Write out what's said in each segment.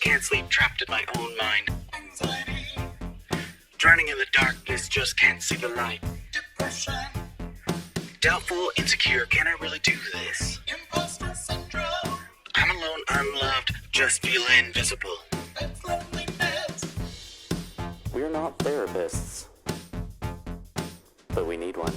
can't sleep, trapped in my own mind. Anxiety. Drowning in the darkness, just can't see the light. Depression. Doubtful, insecure, can I really do this? Imposter syndrome. I'm alone, unloved, just feel invisible. That's loneliness. We're not therapists, but we need one.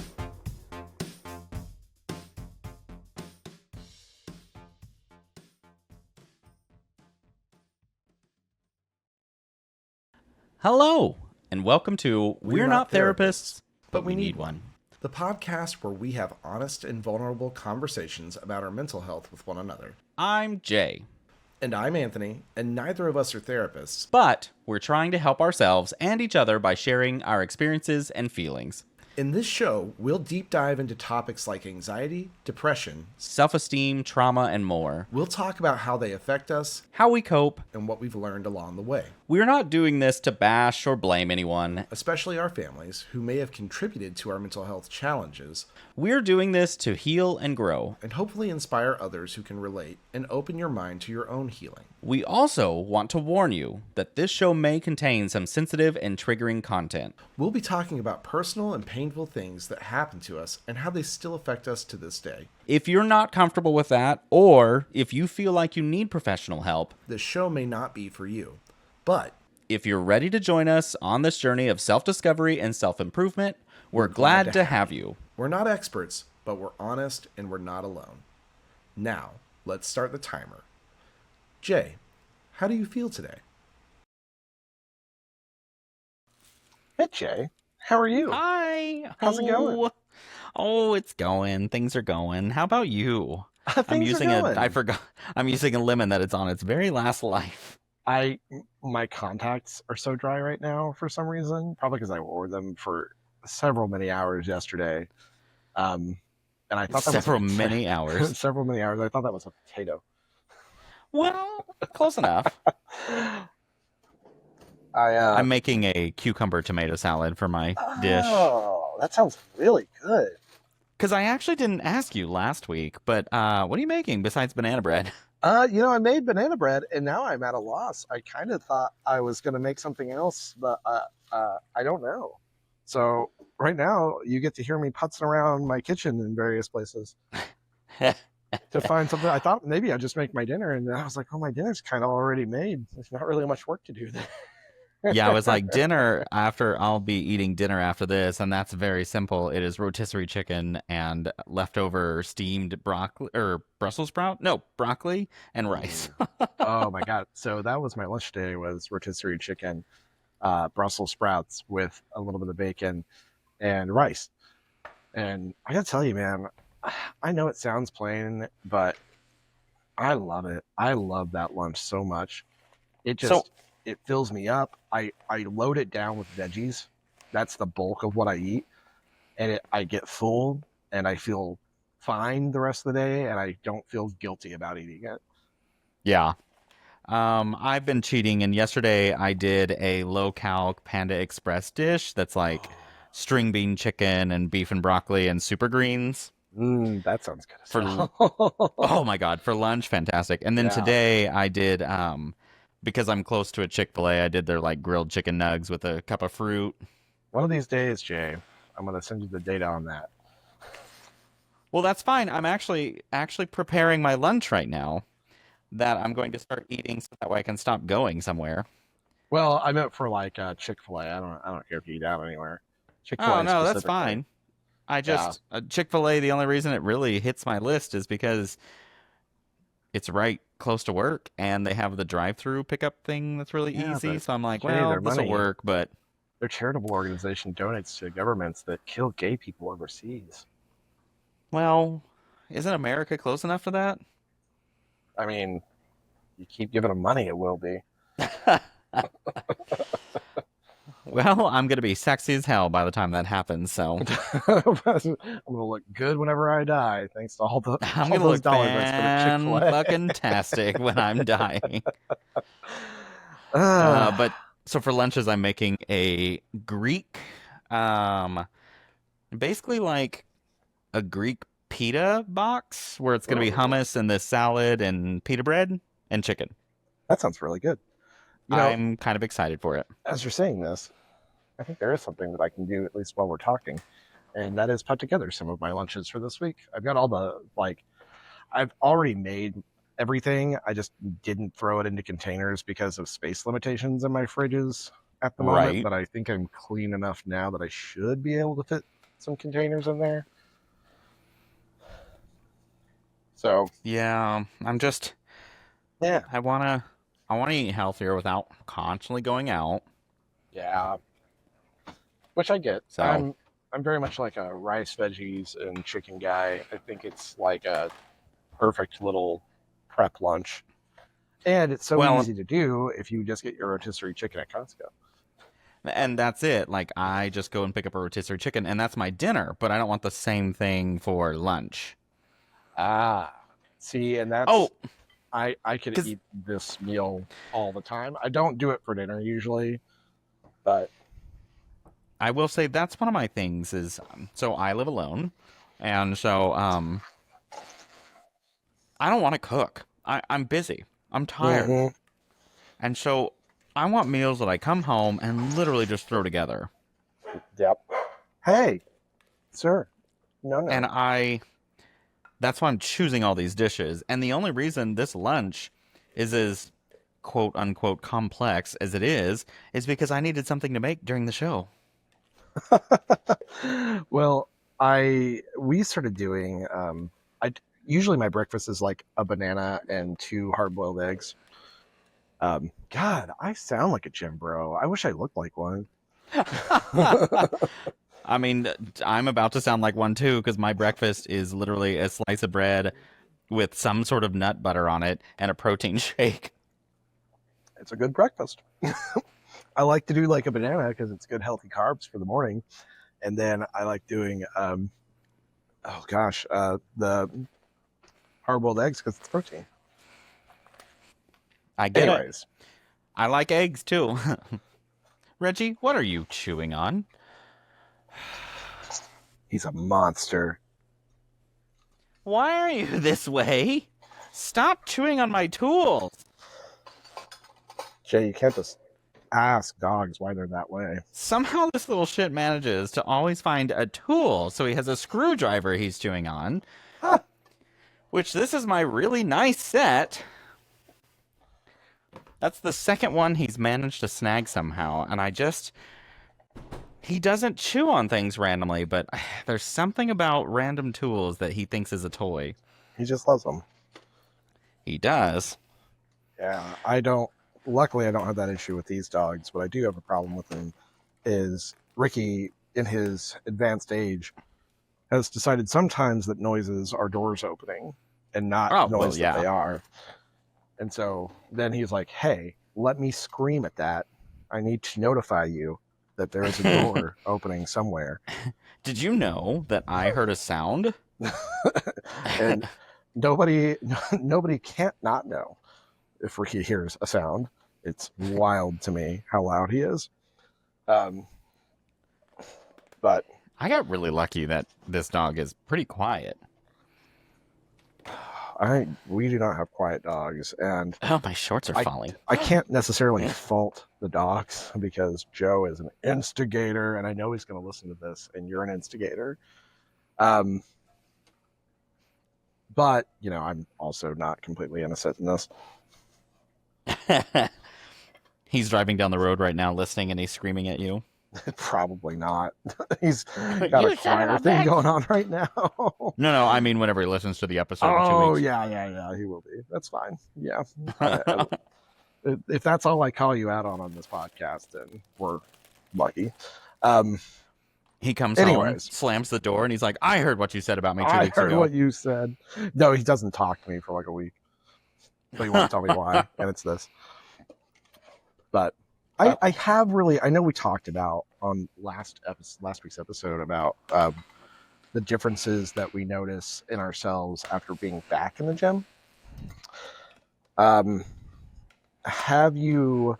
Hello, and welcome to We're Not Therapists, but we need one. The podcast where we have honest and vulnerable conversations about our mental health with one another. I'm Jay. And I'm Anthony, and neither of us are therapists. But we're trying to help ourselves and each other by sharing our experiences and feelings. In this show, we'll deep dive into topics like anxiety, depression, self-esteem, trauma, and more. We'll talk about how they affect us, how we cope, and what we've learned along the way. We're not doing this to bash or blame anyone, especially our families who may have contributed to our mental health challenges. We're doing this to heal and grow, and hopefully inspire others who can relate and open your mind to your own healing. We also want to warn you that this show may contain some sensitive and triggering content. We'll be talking about personal and painful things that happen to us and how they still affect us to this day. If you're not comfortable with that, or if you feel like you need professional help, this show may not be for you. But if you're ready to join us on this journey of self-discovery and self-improvement, we're glad to have you. We're not experts, but we're honest and we're not alone. Now, let's start the timer. Jay, how do you feel today? Hey, Jay. How are you? Hi. How's it going? Oh, it's going. Things are going. How about you? I'm using I'm using a lemon that it's on its very last life. My contacts are so dry right now for some reason, probably because I wore them for many hours yesterday. And I thought several many hours. I thought that was a potato. Well, close enough. I'm making a cucumber tomato salad for my dish. Oh, that sounds really good. Because I actually didn't ask you last week, but what are you making besides banana bread? I made banana bread, and now I'm at a loss. I kind of thought I was going to make something else, but I don't know. So right now, you get to hear me putzing around my kitchen in various places to find something. I thought maybe I'd just make my dinner, and I was like, oh, my dinner's kind of already made. There's not really much work to do there. Yeah, I was like, I'll be eating dinner after this, and that's very simple. It is rotisserie chicken and leftover steamed broccoli, or Brussels sprout? No, broccoli and rice. Oh my God. So that was my lunch today, was rotisserie chicken, Brussels sprouts with a little bit of bacon and rice. And I gotta tell you, man, I know it sounds plain, but I love it. I love that lunch so much. It fills me up. I load it down with veggies. That's the bulk of what I eat. And I get full and I feel fine the rest of the day, and I don't feel guilty about eating it. Yeah. I've been cheating, and yesterday I did a low-cal Panda Express dish that's like string bean chicken and beef and broccoli and super greens. That sounds good. Oh my God, for lunch, fantastic. And then today I did... because I'm close to a Chick-fil-A, I did their like grilled chicken nugs with a cup of fruit. One of these days, Jay, I'm going to send you the data on that. Well, that's fine. I'm actually preparing my lunch right now that I'm going to start eating so that way I can stop going somewhere. Well, I meant for like Chick-fil-A. I don't care if you eat out anywhere. Chick-fil-A. Oh, no, that's fine. Chick-fil-A, the only reason it really hits my list is because it's right close to work, and they have the drive-through pickup thing that's really easy. So I'm like, well, this will work, but their charitable organization donates to governments that kill gay people overseas. Well, isn't America close enough for that? I mean, you keep giving them money, it will be. Well, I'm going to be sexy as hell by the time that happens, so. I'm going to look good whenever I die, thanks to all the I'm going to look fan-fucking-tastic when I'm dying. But, so for lunches, I'm making a Greek, basically like a Greek pita box, where it's going to be hummus and this salad and pita bread and chicken. That sounds really good. I'm kind of excited for it. As you're saying this, I think there is something that I can do at least while we're talking, and that is put together some of my lunches for this week. I've got all the I've already made everything. I just didn't throw it into containers because of space limitations in my fridges at the moment. Right. But I think I'm clean enough now that I should be able to fit some containers in there. So Yeah, yeah, I wanna eat healthier without constantly going out. yeah, which I get. So I'm very much like a rice, veggies, and chicken guy. I think it's like a perfect little prep lunch. And it's so well, easy to do if you just get your rotisserie chicken at Costco. and that's it. Like I just go and pick up a rotisserie chicken, and that's my dinner. But I don't want the same thing for lunch. Ah, see, and that's Oh, I could 'cause eat this meal all the time. I don't do it for dinner usually, but I will say that's one of my things is so I live alone, and so I don't want to cook. I'm busy. I'm tired, Mhm. and so I want meals that I come home and literally just throw together. Yep. Hey, sir. No. And that's why I'm choosing all these dishes. And the only reason this lunch is as quote unquote complex as it is because I needed something to make during the show. Well, we started doing I usually my breakfast is like a banana and 2 hard-boiled eggs. God, I sound like a gym bro. I wish I looked like one. I mean, I'm about to sound like one too because my breakfast is literally a slice of bread with some sort of nut butter on it and a protein shake. It's a good breakfast. I like to do like a banana because it's good healthy carbs for the morning, and then I like doing the hard-boiled eggs because it's protein. I get it. Anyways, I like eggs too. Reggie, what are you chewing on? he's a monster. Why are you this way? Stop chewing on my tools. Jay, you can't just ask dogs why they're that way. Somehow this little shit manages to always find a tool, so he has a screwdriver he's chewing on. Huh. Which this is my really nice set. That's the second one he's managed to snag somehow, and he doesn't chew on things randomly, but there's something about random tools that he thinks is a toy. He just loves them. He does. Yeah, luckily I don't have that issue with these dogs, but I do have a problem with them is Ricky, in his advanced age, has decided sometimes that noises are doors opening and not that they are. And so then he's like, hey, let me scream at that. I need to notify you that there is a door opening somewhere. Did you know that I heard a sound? And nobody can't not know if Ricky hears a sound. It's wild to me how loud he is. But I got really lucky that this dog is pretty quiet. we do not have quiet dogs, and Oh, my shorts are falling. I can't necessarily fault the dogs because Joe is an instigator, and I know he's going to listen to this, and you're an instigator. But I'm also not completely innocent in this. He's driving down the road right now listening and he's screaming at you. Probably not. He's got a choir thing going on right now. No, I mean whenever he listens to the episode in 2 Oh, weeks. yeah, he will be. That's fine. Yeah. If that's all I call you out on this podcast, then we're lucky. He comes home, slams the door, and he's like, I heard what you said about me 2 weeks ago. I heard what you said. No, he doesn't talk to me for like a week. But he won't tell me why, and it's this. But I have really, I know we talked about on last week's episode about the differences that we notice in ourselves after being back in the gym. Have you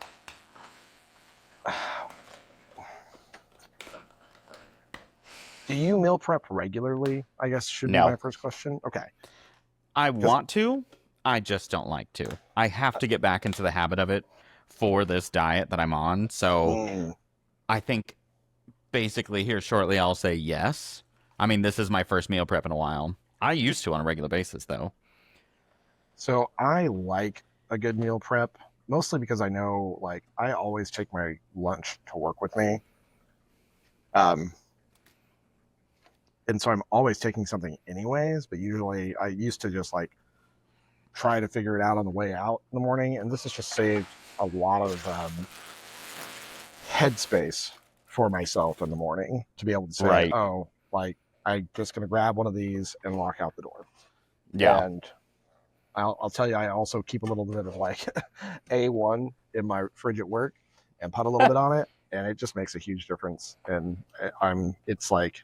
do you meal prep regularly? I guess should be my first question. Okay. I want to, I just don't like to. I have to get back into the habit of it for this diet that I'm on. So I think basically here shortly I'll say yes. I mean, this is my first meal prep in a while. I used to on a regular basis, though. So I like a good meal prep, mostly because I know, like, I always take my lunch to work with me. And so I'm always taking something anyways, but usually I used to just like try to figure it out on the way out in the morning. And this has just saved a lot of headspace for myself in the morning to be able to say, Right. oh, like, I'm just going to grab one of these and walk out the door. Yeah. And I'll tell you, I also keep a little bit of like A1 in my fridge at work and put a little bit on it. And it just makes a huge difference. And it's like,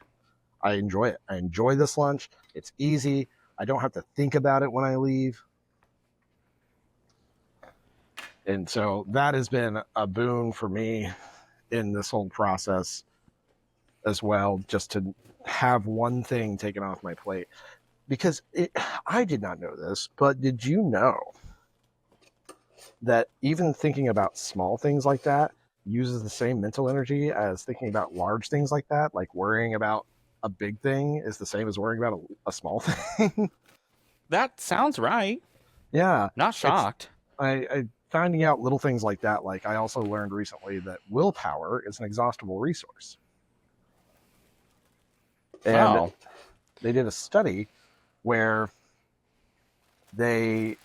I enjoy it. I enjoy this lunch. It's easy. I don't have to think about it when I leave. And so that has been a boon for me in this whole process as well, just to have one thing taken off my plate. Because I did not know this, but did you know that even thinking about small things like that uses the same mental energy as thinking about large things like that? Like worrying about a big thing is the same as worrying about a small thing. That sounds right. Yeah. Not shocked. I finding out little things like that. Like, I also learned recently that willpower is an exhaustible resource. And they did a study where they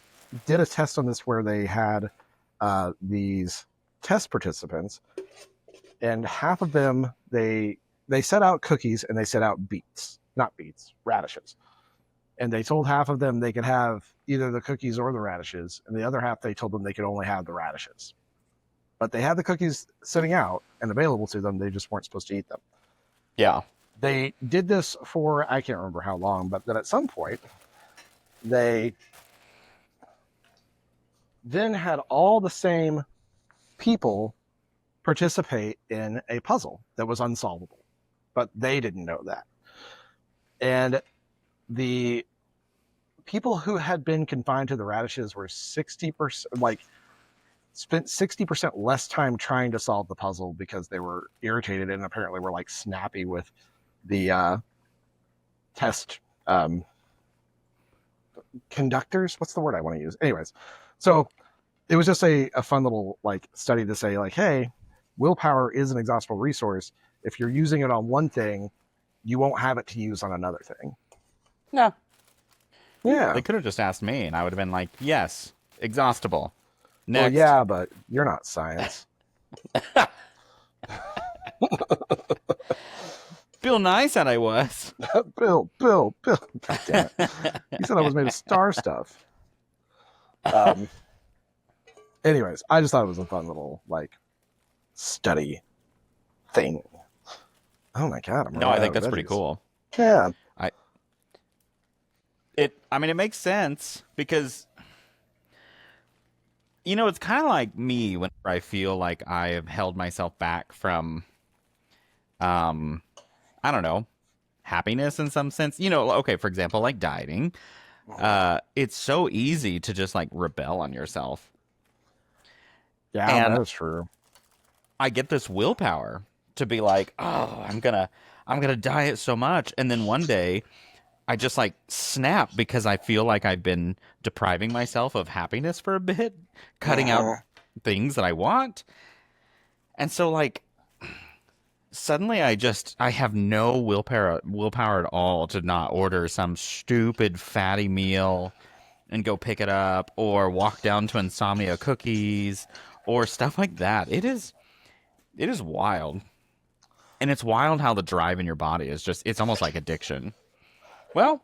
did a test on this, where they had these test participants, and half of them, they set out cookies and they set out radishes. And they told half of them they could have either the cookies or the radishes, and the other half they told them they could only have the radishes. But they had the cookies sitting out and available to them, they just weren't supposed to eat them. Yeah. They did this for, I can't remember how long, but then at some point, they then had all the same people participate in a puzzle that was unsolvable. But they didn't know that. And the people who had been confined to the radishes were 60%, like, spent 60% less time trying to solve the puzzle because they were irritated and apparently were like snappy with the test conductors. What's the word I want to use? Anyways, so it was just a fun little like study to say, like, hey, willpower is an exhaustible resource. If you're using it on one thing, you won't have it to use on another thing. No. Yeah. They could have just asked me, and I would have been like, yes, exhaustible. Next. Well, yeah, but you're not science. Bill Nye said I was. Bill. God damn it. He said I was made of star stuff. Anyways, I just thought it was a fun little, like, study thing. Oh my God. I think that's pretty cool. Yeah. It makes sense because, it's kind of like me whenever I feel like I have held myself back from, I don't know, happiness in some sense. Okay, for example, like dieting. It's so easy to just like rebel on yourself. Yeah, and that's true. I get this willpower to be like, oh, I'm gonna diet so much, and then one day I just like snap because I feel like I've been depriving myself of happiness for a bit, cutting out things that I want. And so like suddenly I have no willpower at all to not order some stupid fatty meal and go pick it up, or walk down to Insomnia Cookies or stuff like that. It is wild. And it's wild how the drive in your body is just, it's almost like addiction. Well,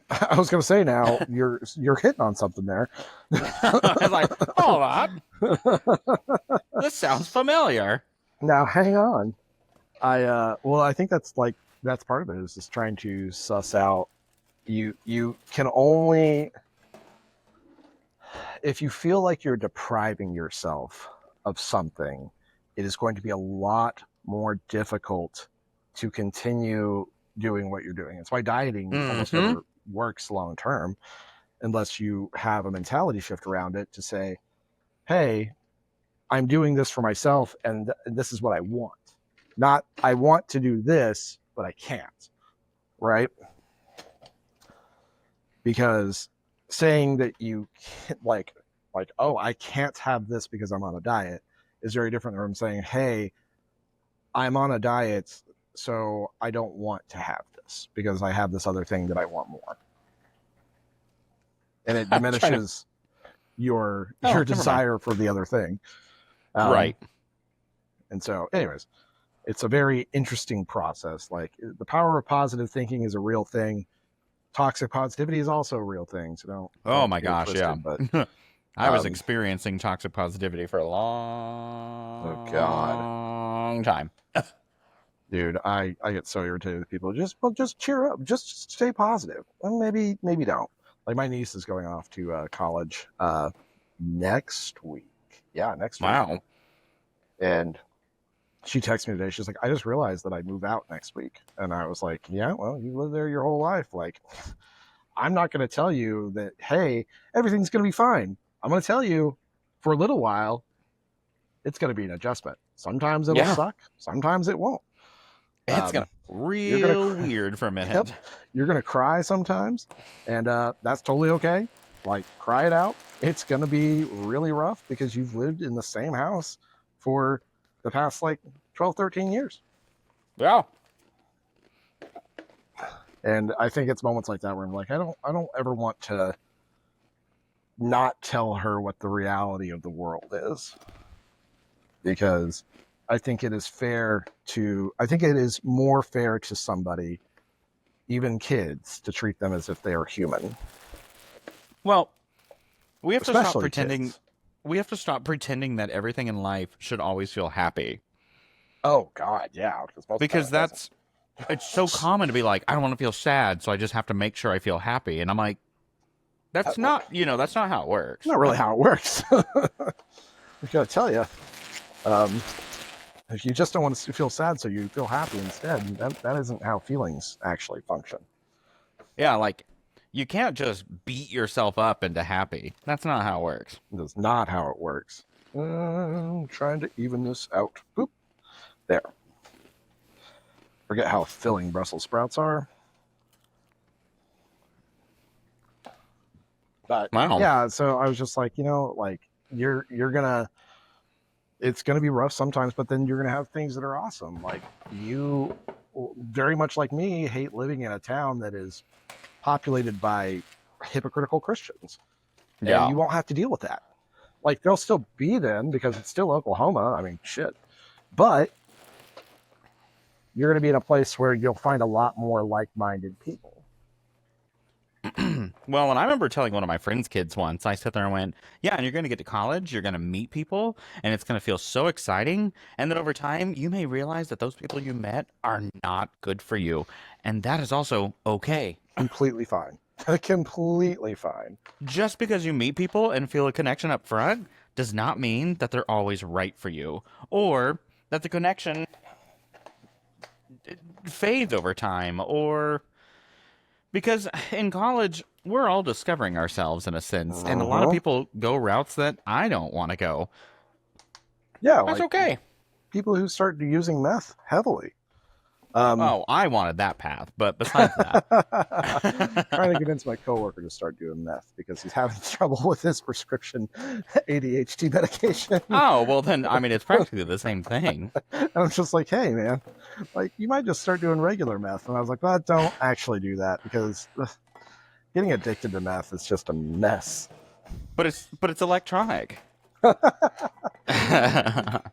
I was going to say, now you're hitting on something there. I was like, hold on. This sounds familiar. Now, hang on. I think that's part of it, is just trying to suss out. You can only, if you feel like you're depriving yourself of something, it is going to be a lot more difficult to continue doing what you're doing. That's why dieting almost never works long term, unless you have a mentality shift around it to say, hey, I'm doing this for myself, and this is what I want. Not I want to do this, but I can't, right? Because saying that you can't, oh, I can't have this because I'm on a diet is very different from saying, hey, I'm on a diet, so I don't want to have this because I have this other thing that I want more. And it diminishes your desire for the other thing. Right. And so, anyways, it's a very interesting process. Like, the power of positive thinking is a real thing. Toxic positivity is also a real thing. So don't. Oh my gosh, twisted, yeah. But I was experiencing toxic positivity for a long time. Dude, I get so irritated with people. Just cheer up. Just stay positive. And maybe don't. Like, my niece is going off to college next week. Yeah, next week. Wow. And she texted me today. She's like, I just realized that I move out next week. And I was like, yeah, well, you live there your whole life. Like, I'm not going to tell you that, hey, everything's going to be fine. I'm going to tell you for a little while, it's going to be an adjustment. Sometimes it'll suck. Sometimes it won't. It's going to real weird for a minute. Yep. You're going to cry sometimes. And that's totally okay. Like, cry it out. It's going to be really rough because you've lived in the same house for the past, 12, 13 years. Yeah. And I think it's moments like that where I'm like, I don't ever want to not tell her what the reality of the world is. Because I think it is more fair to somebody, even kids, to treat them as if they are human. Well, we have to stop pretending. Kids. We have to stop pretending that everything in life should always feel happy. Oh God, yeah. Because it's so common to be like, I don't want to feel sad, so I just have to make sure I feel happy. And I'm like, that's not how it works. Not really how it works. I gotta tell you, if you just don't want to feel sad, so you feel happy instead, that isn't how feelings actually function. Yeah, like, you can't just beat yourself up into happy. That's not how it works. That's not how it works. I'm trying to even this out. Boop. There. Forget how filling Brussels sprouts are. But wow. Yeah, so I was just like, you're gonna, it's gonna be rough sometimes, but then you're gonna have things that are awesome. Like, you, very much like me, hate living in a town that is populated by hypocritical Christians. Yeah. And you won't have to deal with that. Like, they'll still be then because it's still Oklahoma. I mean, shit. But you're going to be in a place where you'll find a lot more like-minded people. Well, and I remember telling one of my friend's kids once, I sat there and went, yeah, and you're going to get to college, you're going to meet people, and it's going to feel so exciting. And then over time, you may realize that those people you met are not good for you. And that is also okay. Completely fine. Completely fine. Just because you meet people and feel a connection up front does not mean that they're always right for you, or that the connection fades over time, or because in college we're all discovering ourselves in a sense, and a lot of people go routes that I don't want to go. Yeah, that's okay. People who start using meth heavily. I wanted that path, but besides that, trying to convince my coworker to start doing meth because he's having trouble with his prescription ADHD medication. Oh, well then, I mean, it's practically the same thing. And I'm just like, hey man, like, you might just start doing regular meth. And I was like, well, don't actually do that because getting addicted to meth is just a mess. But it's electronic.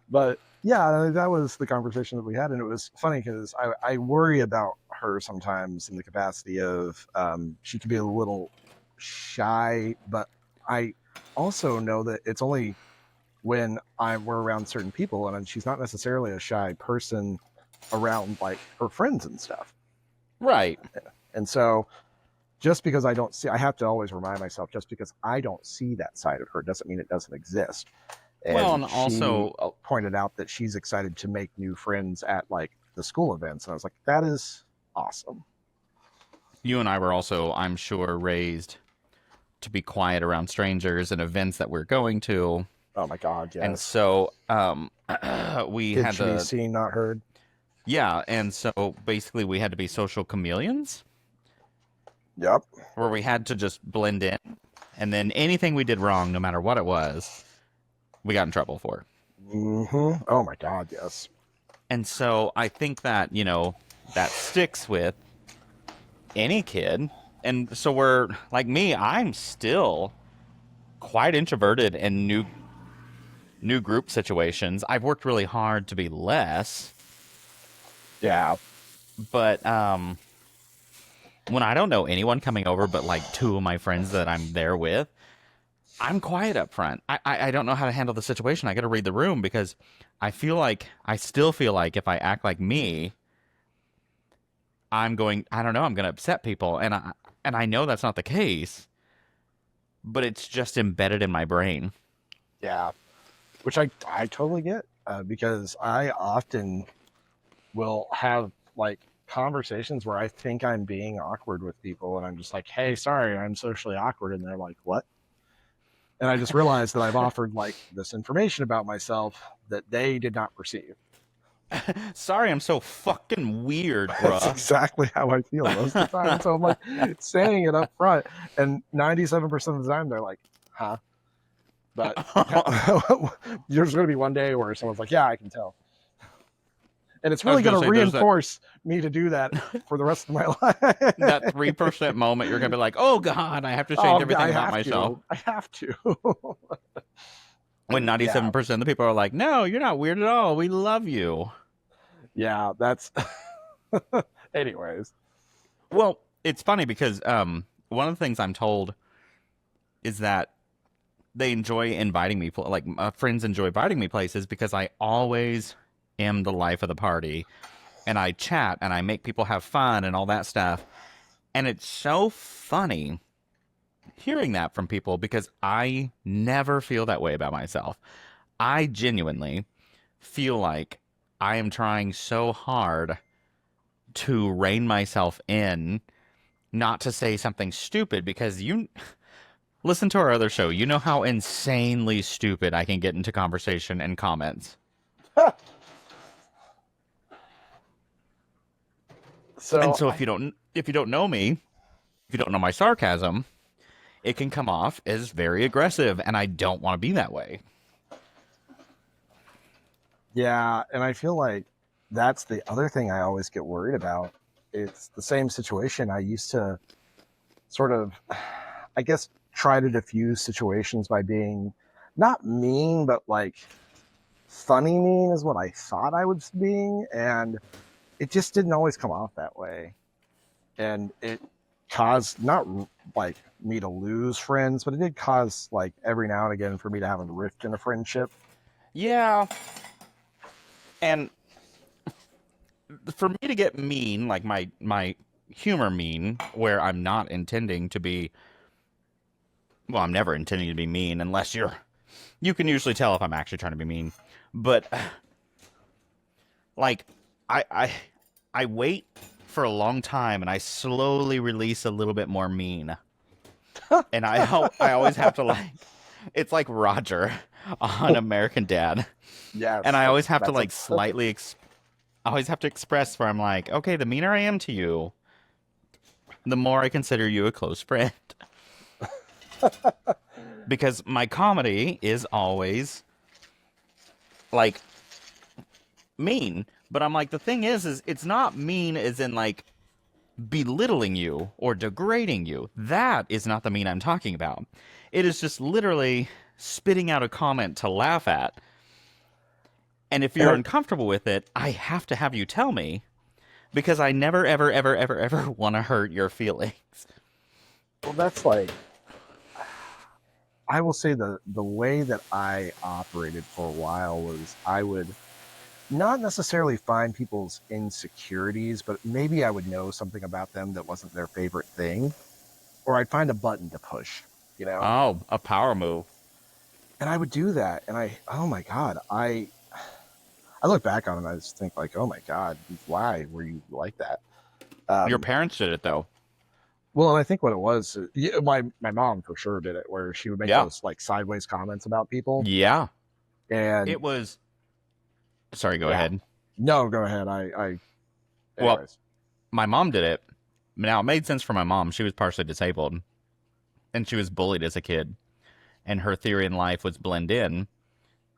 But yeah, that was the conversation that we had, and it was funny because I worry about her sometimes in the capacity of she can be a little shy, but I also know that it's only when we're around certain people, and she's not necessarily a shy person around like her friends and stuff. Right. And so just because I have to always remind myself, just because I don't see that side of her doesn't mean it doesn't exist. And well, and also pointed out that she's excited to make new friends at like the school events. And I was like, that is awesome. You and I were also, I'm sure, raised to be quiet around strangers and events that we're going to. Oh my God, yes. And so we Kids had should be to, seen, not heard. yeah, and so basically we had to be social chameleons, Yep. where we had to just blend in, and then anything we did wrong, no matter what it was, we got in trouble for. Mm-hmm. Oh my God, yes. And so I think that, that sticks with any kid. And so we're like me, I'm still quite introverted in new group situations. I've worked really hard to be less, Yeah. but when I don't know anyone coming over but like two of my friends that I'm there with, I'm quiet up front. I don't know how to handle the situation. I got to read the room because I still feel like if I act like me, I don't know, I'm going to upset people. And I know that's not the case, but it's just embedded in my brain. Yeah. Which I totally get, because I often will have like conversations where I think I'm being awkward with people, and I'm just like, hey, sorry, I'm socially awkward. And they're like, what? And I just realized that I've offered like this information about myself that they did not perceive. Sorry, I'm so fucking weird, That's bruh. exactly how I feel most of the time. So I'm like saying it up front, and 97% of the time they're like, huh? But there's going to be one day where someone's like, yeah, I can tell. And it's really going to reinforce me to do that for the rest of my life. That 3% moment, you're going to be like, oh, God, I have to change everything about myself. I have to. When 97% of the people are like, no, you're not weird at all. We love you. Yeah, that's... Anyways. Well, it's funny because one of the things I'm told is that they enjoy inviting me, like friends enjoy inviting me places because I always am the life of the party, and I chat and I make people have fun and all that stuff. And it's so funny hearing that from people because I never feel that way about myself. I genuinely feel like I am trying so hard to rein myself in, not to say something stupid, because you listen to our other show. You know how insanely stupid I can get into conversation and comments. So if you don't know me, if you don't know my sarcasm, it can come off as very aggressive, and I don't want to be that way. Yeah, and I feel like that's the other thing I always get worried about. It's the same situation. I used to sort of, I guess, try to diffuse situations by being not mean, but like funny mean is what I thought I was being, and it just didn't always come off that way. And it caused not like me to lose friends, but it did cause like every now and again for me to have a rift in a friendship. Yeah. And for me to get mean, like my humor mean, where I'm not intending to be, well, I'm never intending to be mean unless you can usually tell if I'm actually trying to be mean. But like I wait for a long time and I slowly release a little bit more mean. And I always have to like, it's like Roger on American Dad. Yeah. And I always have to like slightly I always have to express where I'm like, okay, the meaner I am to you, the more I consider you a close friend. Because my comedy is always like mean. But I'm like, the thing is it's not mean as in like belittling you or degrading you. That is not the mean I'm talking about. It is just literally spitting out a comment to laugh at. And if you're uncomfortable with it, I have to have you tell me, because I never, ever, ever, ever, ever want to hurt your feelings. Well, that's like, I will say the way that I operated for a while was I would not necessarily find people's insecurities, but maybe I would know something about them that wasn't their favorite thing, or I'd find a button to push, you know? Oh, a power move. And I would do that, and oh my God, I look back on it and I just think like, oh my God, why were you like that? Your parents did it though. Well, and I think what it was, my mom for sure did it, where she would make those like sideways comments about people. Yeah. And It was. Sorry, go Yeah. ahead. no, go ahead. Well, Anyways. my mom did it. Now, it made sense for my mom. She was partially disabled, and she was bullied as a kid. And her theory in life was blend in,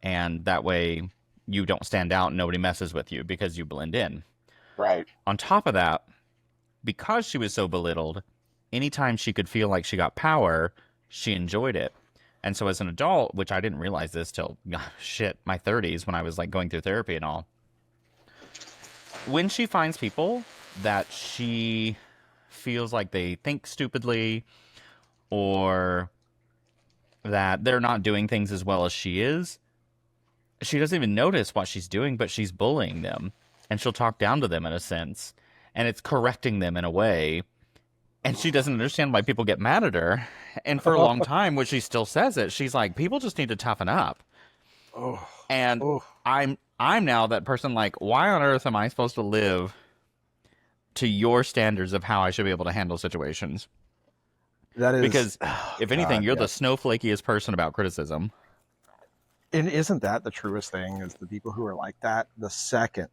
and that way you don't stand out and nobody messes with you because you blend in. Right. On top of that, because she was so belittled, anytime she could feel like she got power, she enjoyed it. And so as an adult, which I didn't realize this till, my 30s when I was like going through therapy and all, when she finds people that she feels like they think stupidly or that they're not doing things as well as she is, she doesn't even notice what she's doing, but she's bullying them. And she'll talk down to them in a sense. And it's correcting them in a way. And she doesn't understand why people get mad at her. And for a long time, when she still says it, she's like, people just need to toughen up. Oh. And Oh. I'm now that person, like, why on earth am I supposed to live to your standards of how I should be able to handle situations? That is Because if anything, God, you're yeah. the snowflakiest person about criticism. And isn't that the truest thing? Is the people who are like that, the second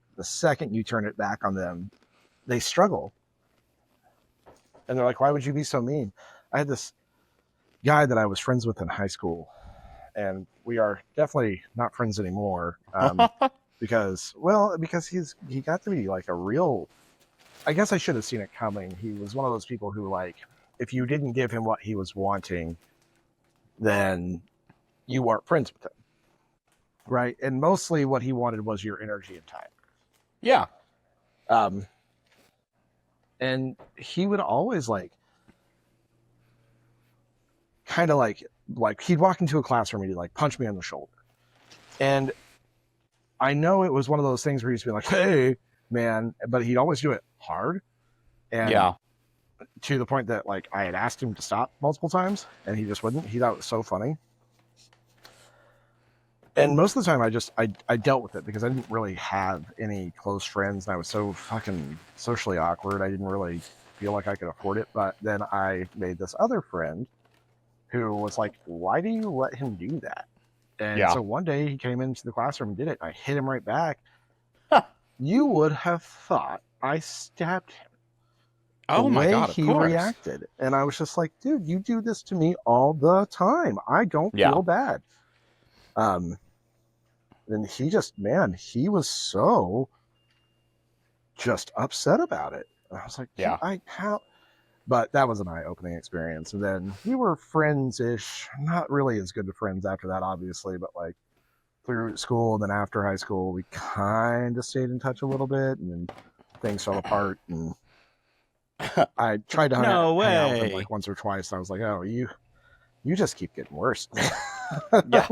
you turn it back on them, they struggle. And they're like, why would you be so mean? I had this guy that I was friends with in high school, and we are definitely not friends anymore. Because he got to be like a real, I guess I should have seen it coming. He was one of those people who, like, if you didn't give him what he was wanting, then you weren't friends with him. Right. And mostly what he wanted was your energy and time. Yeah. And he would always kind of like he'd walk into a classroom and he'd like punch me on the shoulder. And I know it was one of those things where he'd be like, hey, man, but he'd always do it hard. And Yeah. to the point that like I had asked him to stop multiple times and he just wouldn't. He thought it was so funny. And most of the time I dealt with it because I didn't really have any close friends and I was so fucking socially awkward. I didn't really feel like I could afford it. But then I made this other friend who was like, why do you let him do that? And Yeah. so one day he came into the classroom and did it. And I hit him right back. You would have thought I stabbed him. Oh my God, of he course. reacted. And I was just like, dude, you do this to me all the time. I don't feel bad. And he was so just upset about it. And I was like, how? But that was an eye-opening experience. And then we were friends-ish, not really as good of friends after that, obviously, but like through school and then after high school, we kind of stayed in touch a little bit, and then things fell apart. And I tried to hang out with him like once or twice. And I was like, oh, you just keep getting worse. Yeah.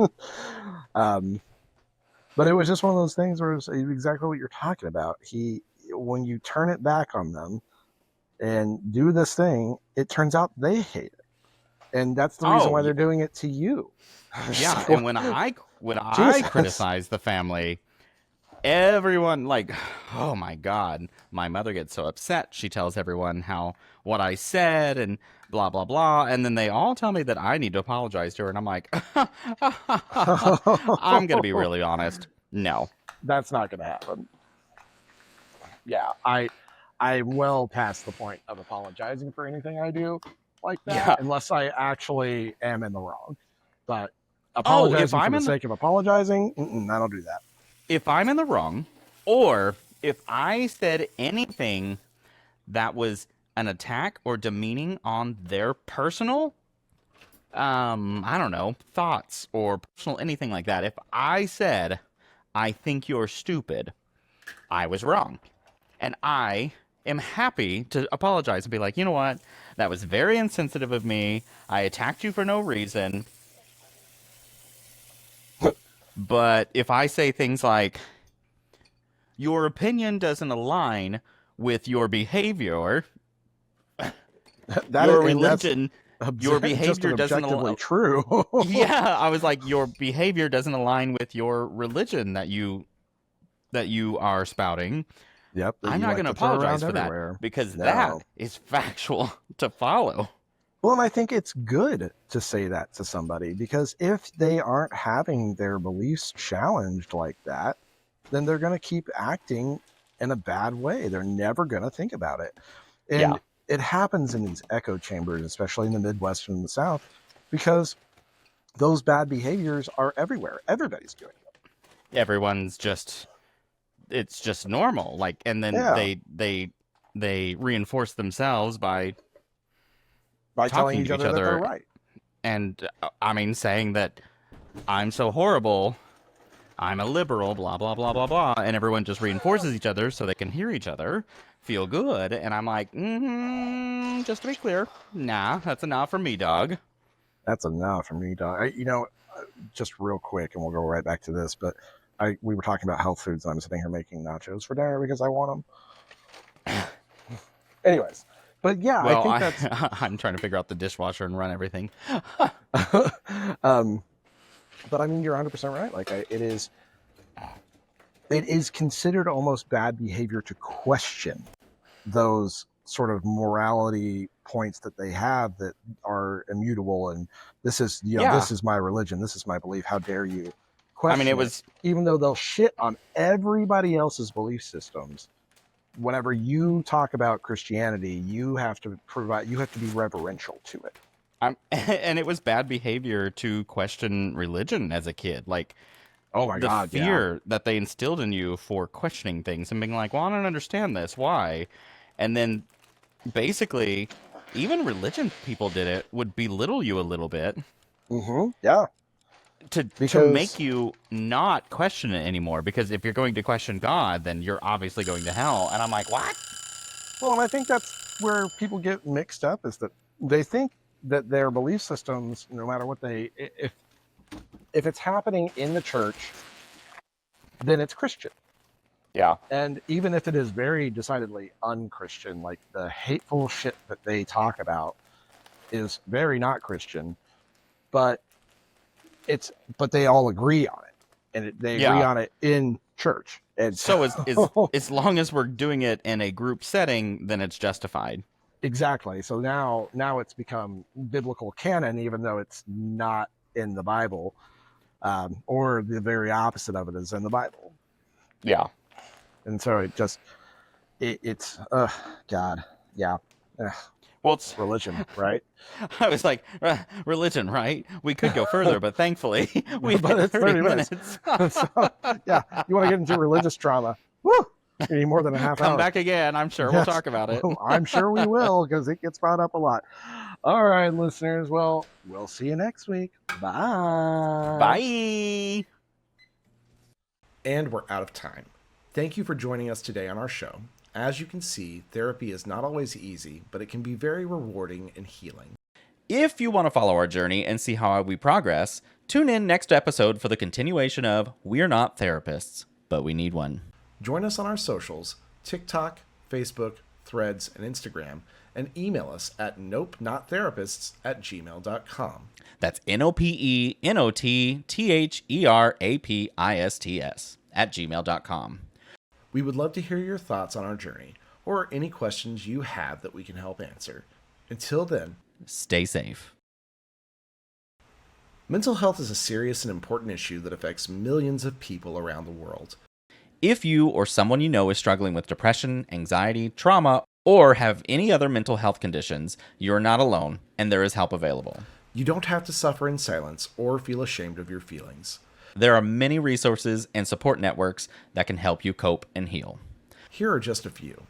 But it was just one of those things where it was exactly what you're talking about. When you turn it back on them and do this thing, it turns out they hate it. And that's the reason why they're doing it to you. Yeah, So, and when I criticize the family, everyone like, oh my God, my mother gets so upset. She tells everyone what I said and blah, blah, blah. And then they all tell me that I need to apologize to her. And I'm like, I'm going to be really honest. No. That's not going to happen. Yeah, I'm well past the point of apologizing for anything I do like that, unless I actually am in the wrong. But apologizing for the sake of apologizing, I don't do that. If I'm in the wrong, or if I said anything that was an attack or demeaning on their personal, I don't know, thoughts or personal anything like that, if I said, I think you're stupid, I was wrong. And I am happy to apologize and be like, you know what? That was very insensitive of me. I attacked you for no reason. But if I say things like, your opinion doesn't align with your behavior, your religion, your behavior doesn't align. True. Yeah, I was like, your behavior doesn't align with your religion that you are spouting. Yep. That I'm you not like going to to throw apologize around for that everywhere. because No. that is factual to follow. Well, and I think it's good to say that to somebody, because if they aren't having their beliefs challenged like that, then they're going to keep acting in a bad way. They're never going to think about it. And Yeah. it happens in these echo chambers, especially in the Midwest and the South, because those bad behaviors are everywhere. Everybody's doing them. Everyone's just, it's just normal. Like, and then Yeah. they reinforce themselves by By telling talking each to each other that they're other, right. and I mean, saying that I'm so horrible, I'm a liberal, blah blah blah blah blah, and everyone just reinforces each other so they can hear each other, feel good, and I'm like, just to be clear, nah, that's enough for me, dog. That's enough for me, dog. Just real quick, and we'll go right back to this, but we were talking about health foods, and I'm sitting here making nachos for dinner because I want them. Anyways, but yeah, Well, I think that's. I'm trying to figure out the dishwasher and run everything. But I mean, you're 100% right. Like, it is considered almost bad behavior to question those sort of morality points that they have that are immutable, and this is this is my religion, this is my belief, how dare you question I mean, it was, even though they'll shit on everybody else's belief systems. Whenever you talk about Christianity, you have to be reverential to it. and it was bad behavior to question religion as a kid. Like, oh my god, the fear that they instilled in you for questioning things and being like, well, I don't understand this, why? And then basically, even religion people did it, would belittle you a little bit. Yeah. To make you not question it anymore, because if you're going to question God, then you're obviously going to hell. And I'm like, what? Well, and I think that's where people get mixed up, is that they think that their belief systems, no matter what if it's happening in the church, then it's Christian. Yeah. And even if it is very decidedly unchristian, like the hateful shit that they talk about is very not Christian, but they all agree on it, and they agree on it in church. And so as long as we're doing it in a group setting, then it's justified. Exactly. So now it's become biblical canon, even though it's not in the Bible, or the very opposite of it is in the Bible. Yeah. And so it's God, yeah. Well, it's religion, right? I was like, religion, right? We could go further, but thankfully we've got 30 minutes. So, yeah, you want to get into religious trauma? Woo! You need more than a half hour. Come back again. I'm sure we'll talk about it. Well, I'm sure we will, because it gets brought up a lot. All right, listeners. Well, we'll see you next week. Bye. Bye. And we're out of time. Thank you for joining us today on our show. As you can see, therapy is not always easy, but it can be very rewarding and healing. If you want to follow our journey and see how we progress, tune in next episode for the continuation of We're Not Therapists, but We Need One. Join us on our socials, TikTok, Facebook, Threads, and Instagram, and email us at nopenotttherapists@gmail.com. That's NOPENOTTHERAPISTS@gmail.com. We would love to hear your thoughts on our journey, or any questions you have that we can help answer. Until then, stay safe. Mental health is a serious and important issue that affects millions of people around the world. If you or someone you know is struggling with depression, anxiety, trauma, or have any other mental health conditions, you're not alone, and there is help available. You don't have to suffer in silence or feel ashamed of your feelings. There are many resources and support networks that can help you cope and heal. Here are just a few.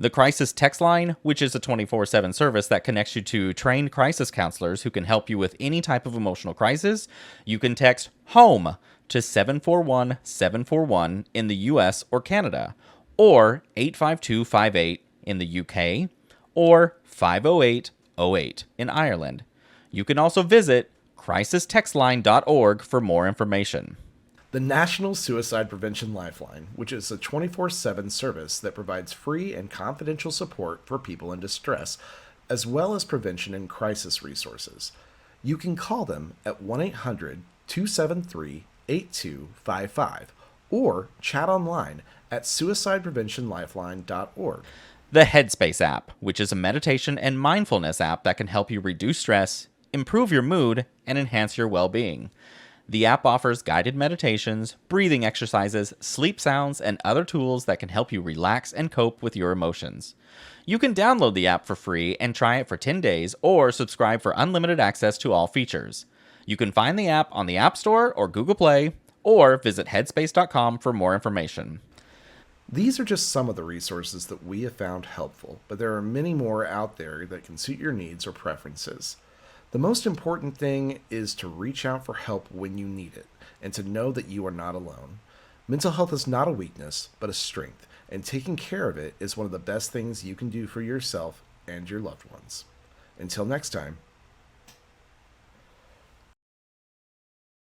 The Crisis Text Line, which is a 24/7 service that connects you to trained crisis counselors who can help you with any type of emotional crisis. You can text HOME to 741-741 in the US or Canada, or 85258 in the UK, or 50808 in Ireland. You can also visit crisistextline.org for more information. The National Suicide Prevention Lifeline, which is a 24/7 service that provides free and confidential support for people in distress, as well as prevention and crisis resources. You can call them at 1-800-273-8255 or chat online at suicidepreventionlifeline.org. The Headspace app, which is a meditation and mindfulness app that can help you reduce stress, improve your mood, and enhance your well being. The app offers guided meditations, breathing exercises, sleep sounds, and other tools that can help you relax and cope with your emotions. You can download the app for free and try it for 10 days or subscribe for unlimited access to all features. You can find the app on the App Store or Google Play, or visit headspace.com for more information. These are just some of the resources that we have found helpful, but there are many more out there that can suit your needs or preferences. The most important thing is to reach out for help when you need it, and to know that you are not alone. Mental health is not a weakness, but a strength, and taking care of it is one of the best things you can do for yourself and your loved ones. Until next time,